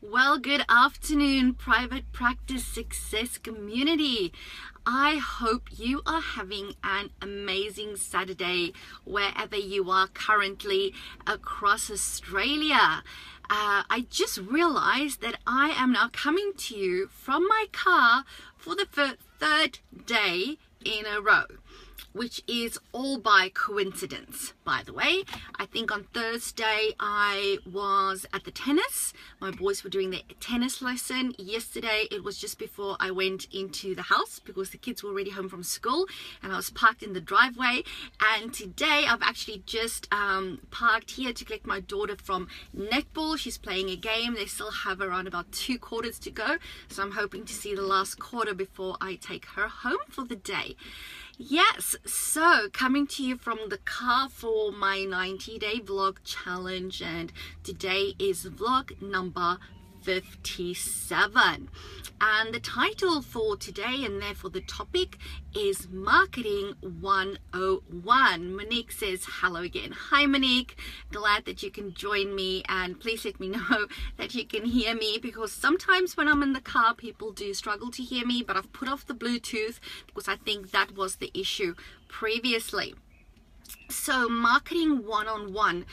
Well, good afternoon, private practice success community. I hope you are having an amazing Saturday wherever you are currently across Australia. I just realized that I am now coming to you from my car for the third day in a row, which is all by coincidence, by the way. I think on Thursday I was at the tennis. My boys were doing their tennis lesson. Yesterday it was just before I went into the house because the kids were already home from school and I was parked in the driveway. And today I've actually just parked here to collect my daughter from netball. She's playing a game. They still have around about 2 quarters to go. So I'm hoping to see the last quarter before I take her home for the day. Yes, so coming to you from the car for my 90-day vlog challenge, and today is vlog number 57, and the title for today and therefore the topic is Marketing 101. Monique says hello again. Hi Monique, glad that you can join me, and please let me know that you can hear me because sometimes when I'm in the car people do struggle to hear me, but I've put off the Bluetooth because I think that was the issue previously. So Marketing 101.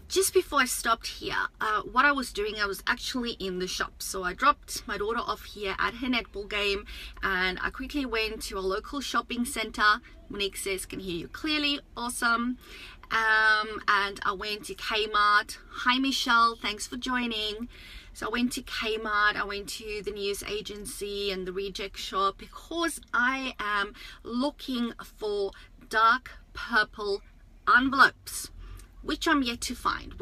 Just before I stopped here, what I was doing, I was actually in the shop. So I dropped my daughter off here at her netball game and I quickly went to a local shopping center. Monique says, can hear you clearly. Awesome. And I went to Kmart. Hi Michelle, thanks for joining. So I went to Kmart, I went to the news agency and the reject shop because I am looking for dark purple envelopes, which I'm yet to find,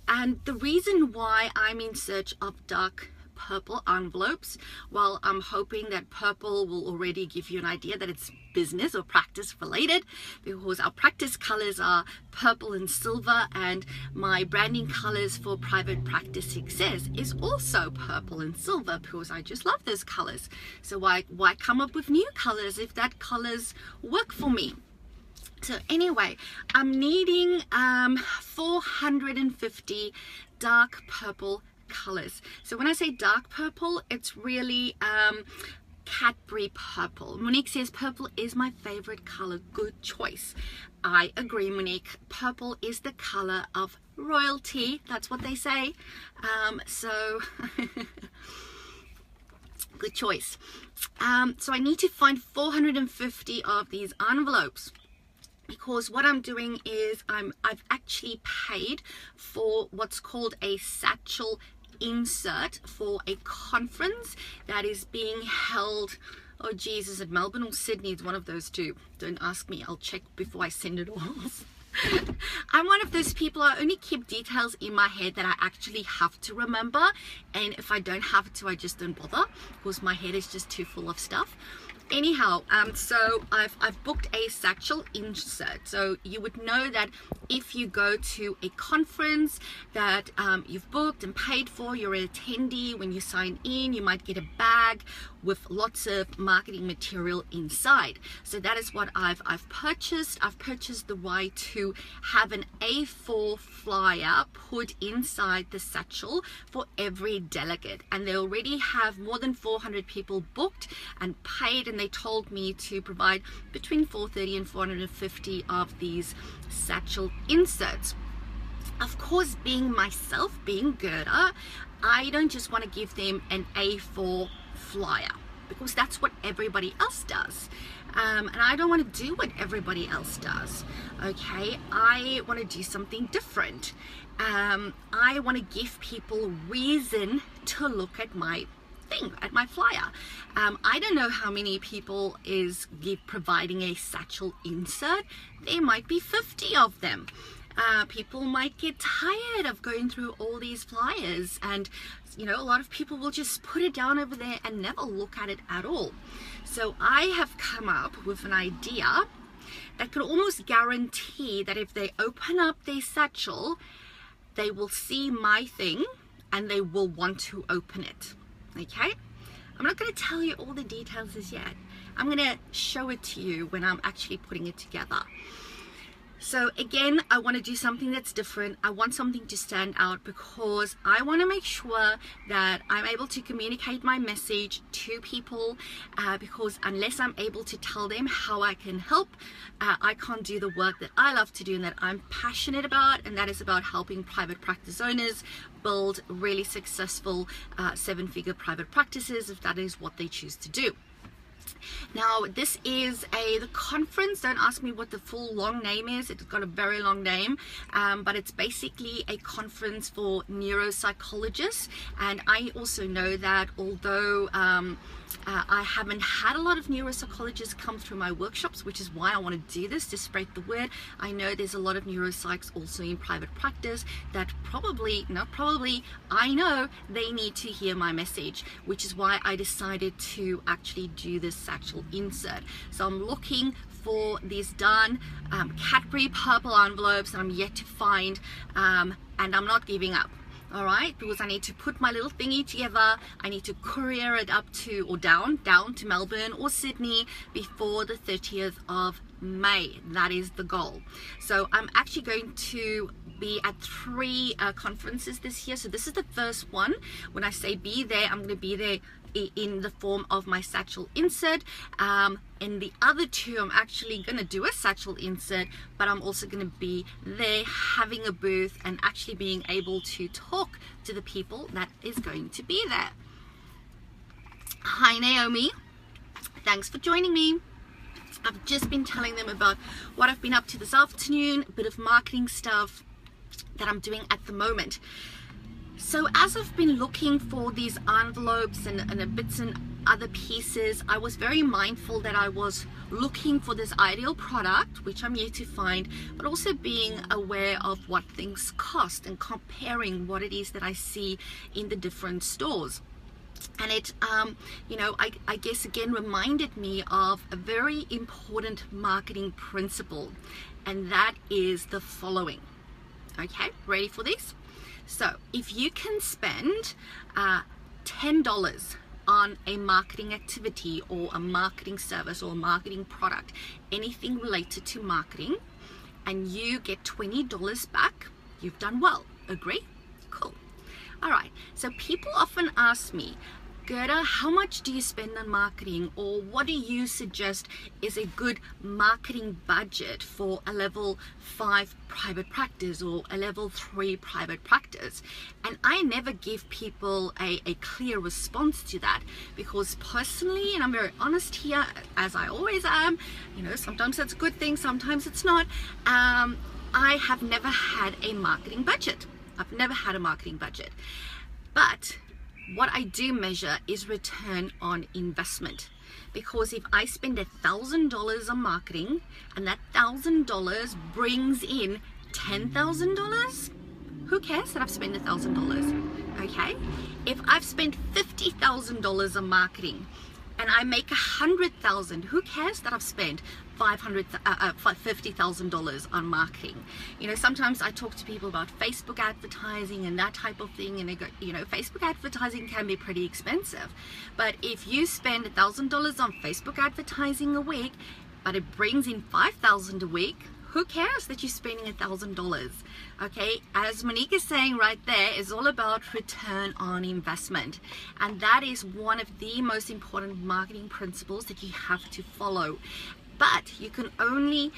And the reason why I'm in search of dark purple envelopes, well, I'm hoping that purple will already give you an idea that it's business or practice related, because our practice colors are purple and silver, and my branding colors for private practice success is also purple and silver because I just love those colors. So why come up with new colors if that colors work for me? So anyway, I'm needing 450 dark purple colors. So when I say dark purple, it's really Cadbury purple. Monique says purple is my favorite color. Good choice. I agree, Monique. Purple is the color of royalty. That's what they say. So good choice. So I need to find 450 of these envelopes, because what I'm doing is I've actually paid for what's called a satchel insert for a conference that is being held, oh Jesus, at Melbourne or Sydney. It's one of those two. Don't ask me, I'll check before I send it off. I'm one of those people, I only keep details in my head that I actually have to remember, and if I don't have to, I just don't bother because my head is just too full of stuff. Anyhow, so I've booked a satchel insert. So you would know that if you go to a conference that you've booked and paid for, you're an attendee, when you sign in, you might get a bag with lots of marketing material inside. So that is what I've purchased. I've purchased the right to have an A4 flyer put inside the satchel for every delegate, and they already have more than 400 people booked and paid, and they told me to provide between 430 and 450 of these satchel inserts. Of course, being myself, being Gerda, I don't just want to give them an A4 flyer because that's what everybody else does, and I don't want to do what everybody else does. Okay, I want to do something different. I want to give people reason to look at my thing, at my flyer. I don't know how many people is providing a satchel insert. There might be 50 of them. People might get tired of going through all these flyers, and you know, a lot of people will just put it down over there and never look at it at all. So I have come up with an idea that could almost guarantee that if they open up their satchel, they will see my thing and they will want to open it. Okay, I'm not going to tell you all the details as yet. I'm going to show it to you when I'm actually putting it together. So again, I want to do something that's different. I want something to stand out because I want to make sure that I'm able to communicate my message to people, because unless I'm able to tell them how I can help, I can't do the work that I love to do and that I'm passionate about, and that is about helping private practice owners build really successful 7-figure private practices, if that is what they choose to do. Now, this is the conference. Don't ask me what the full long name is. It's got a very long name, but it's basically a conference for neuropsychologists. And I also know that although I haven't had a lot of neuropsychologists come through my workshops, which is why I want to do this, to spread the word. I know there's a lot of neuropsychs also in private practice that I know they need to hear my message, which is why I decided to actually do this actual insert. So I'm looking for these done Cadbury purple envelopes that I'm yet to find, and I'm not giving up. All right, because I need to put my little thingy together. I need to courier it up to, or down to Melbourne or Sydney before the 30th of May. That is the goal. So I'm actually going to be at 3 conferences this year. So this is the first one. When I say be there, I'm going to be there in the form of my satchel insert. And the other 2, I'm actually going to do a satchel insert, but I'm also going to be there having a booth and actually being able to talk to the people that is going to be there. Hi Naomi, thanks for joining me. I've just been telling them about what I've been up to this afternoon, a bit of marketing stuff that I'm doing at the moment. So as I've been looking for these envelopes and bits and other pieces, I was very mindful that I was looking for this ideal product, which I'm yet to find, but also being aware of what things cost and comparing what it is that I see in the different stores. And it, I guess again reminded me of a very important marketing principle, and that is the following. Okay, ready for this? So if you can spend $10 on a marketing activity or a marketing service or a marketing product, anything related to marketing, and you get $20 back, you've done well. Agree? Cool. All right, so people often ask me, Gerda, how much do you spend on marketing, or what do you suggest is a good marketing budget for a level 5 private practice or a level 3 private practice? And I never give people a clear response to that, because personally, and I'm very honest here, as I always am, sometimes that's a good thing, sometimes it's not, I have never had a marketing budget. I've never had a marketing budget. But what I do measure is return on investment, because if I spend $1,000 on marketing and that $1,000 brings in $10,000, who cares that I've spent $1,000? Okay, if I've spent $50,000 on marketing and I make $100,000, who cares that I've spent $50,000 on marketing? Sometimes I talk to people about Facebook advertising and that type of thing, and they go, Facebook advertising can be pretty expensive. But if you spend $1,000 on Facebook advertising a week, but it brings in $5,000 a week, who cares that you're spending $1,000? Okay, as Monique is saying right there, is all about return on investment, and that is one of the most important marketing principles that you have to follow. But you can only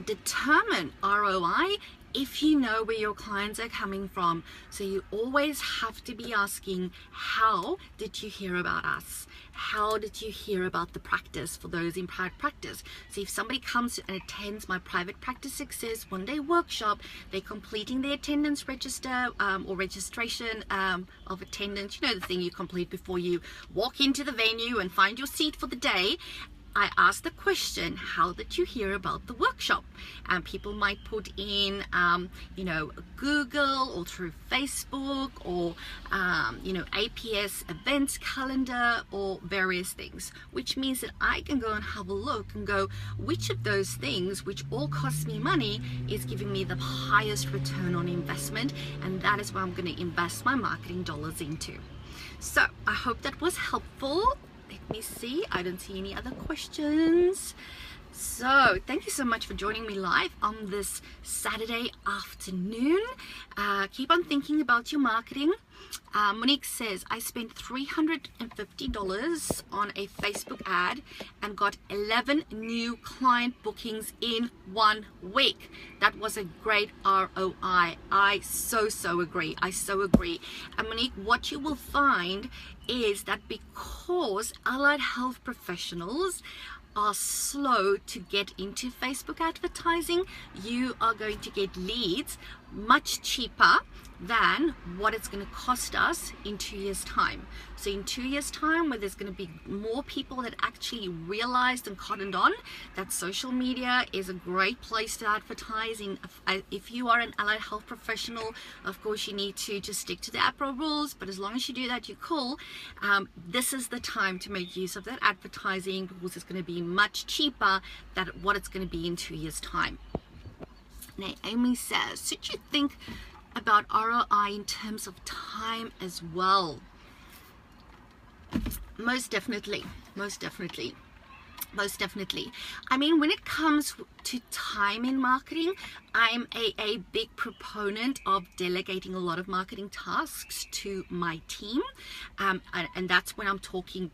determine ROI if you know where your clients are coming from. So you always have to be asking, how did you hear about us? How did you hear about the practice, for those in private practice? So if somebody comes and attends my private practice success one-day workshop, they're completing their attendance register or registration of attendance, the thing you complete before you walk into the venue and find your seat for the day. I ask the question, how did you hear about the workshop? And people might put in, Google or through Facebook or, APS events calendar or various things, which means that I can go and have a look and go, which of those things, which all cost me money, is giving me the highest return on investment? And that is where I'm going to invest my marketing dollars into. So I hope that was helpful. Let me see, I don't see any other questions. So thank you so much for joining me live on this Saturday afternoon. Keep on thinking about your marketing. Monique says, I spent $350 on a Facebook ad and got 11 new client bookings in 1 week. That was a great ROI. I so agree. I so agree. And Monique, what you will find is that because allied health professionals are slow to get into Facebook advertising, you are going to get leads much cheaper than what it's going to cost us in 2 years time. So in 2 years time, where there's going to be more people that actually realized and cottoned on that social media is a great place to advertise in. If you are an allied health professional, of course you need to just stick to the APRA rules, but as long as you do that, you're cool. This is the time to make use of that advertising, because it's going to be much cheaper than what it's going to be in 2 years time. Naomi says, should you think about ROI in terms of time as well? Most definitely. I mean, when it comes to time in marketing, I'm a big proponent of delegating a lot of marketing tasks to my team, and that's when I'm talking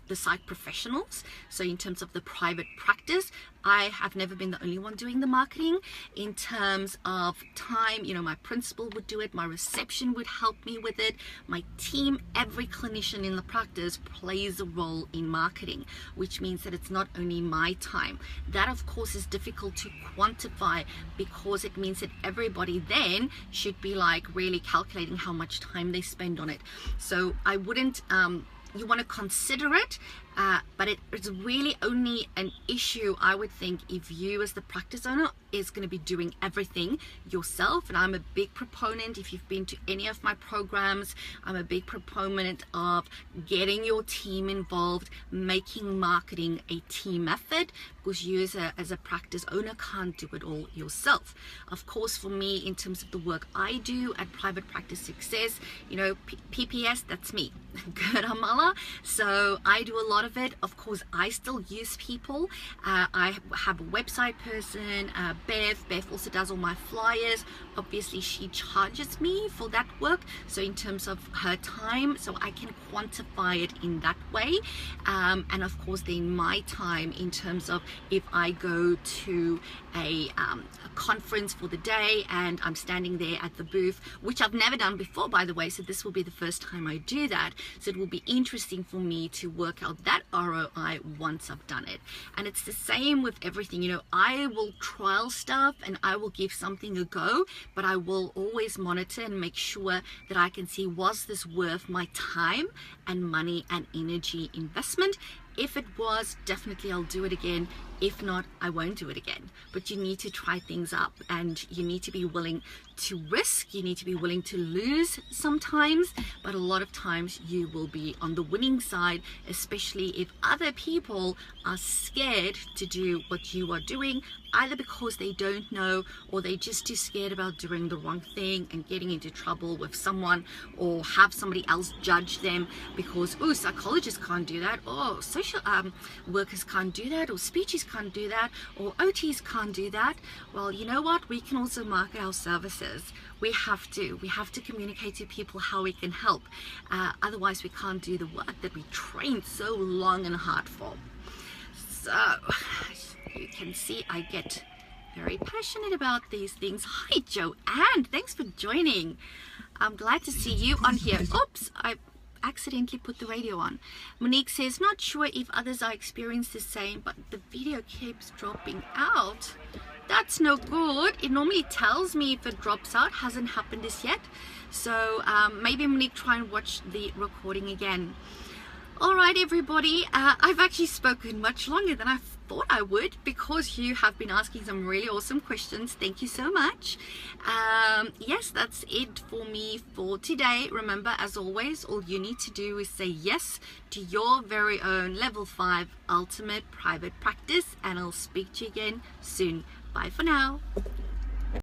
the psych professionals. So in terms of the private practice, I have never been the only one doing the marketing. In terms of time, you know, my principal would do it, my reception would help me with it, my team, every clinician in the practice plays a role in marketing, which means that it's not only my time. That of course is difficult to quantify, because it means that everybody then should be like really calculating how much time they spend on it. So I wouldn't you want to consider it, but it's really only an issue, I would think, if you as the practice owner is going to be doing everything yourself. And I'm a big proponent, if you've been to any of my programs, I'm a big proponent of getting your team involved, making marketing a team effort, because you as a practice owner can't do it all yourself. Of course, for me, in terms of the work I do at Private Practice Success, you know, PPS, that's me, Good Amala. So I do a lot of it. Of course, I still use people. I have a website person, Bev also does all my flyers. Obviously, she charges me for that work, so in terms of her time, so I can quantify it in that way. And of course, then my time in terms of if I go to a conference for the day and I'm standing there at the booth, which I've never done before, by the way, so this will be the first time I do that. So it will be interesting for me to work out that ROI once I've done it. And it's the same with everything. You know, I will trial stuff and I will give something a go, but I will always monitor and make sure that I can see, was this worth my time and money and energy investment? If it was, definitely I'll do it again. If not, I won't do it again. But you need to try things up, and you need to be willing to risk. You need to be willing to lose sometimes, but a lot of times you will be on the winning side, especially if other people are scared to do what you are doing, either because they don't know or they're just too scared about doing the wrong thing and getting into trouble with someone, or have somebody else judge them because, oh, psychologists can't do that, or social workers can't do that, or speeches can't do that, or OTs can't do that. Well, you know what? We can also market our services. We have to communicate to people how we can help. Otherwise, we can't do the work that we trained so long and hard for. So you can see I get very passionate about these things. Hi, Joanne. Thanks for joining. I'm glad to see you on here. Oops, I accidentally put the radio on. Monique says, not sure if others are experiencing the same, but the video keeps dropping out. That's no good. It normally tells me if it drops out. Hasn't happened this yet. So maybe Monique, try and watch the recording again. All right, everybody. I've actually spoken much longer than I thought I would, because you have been asking some really awesome questions. Thank you so much. Yes, that's it for me for today. Remember, as always, all you need to do is say yes to your very own level 5 ultimate private practice, and I'll speak to you again soon. Bye for now.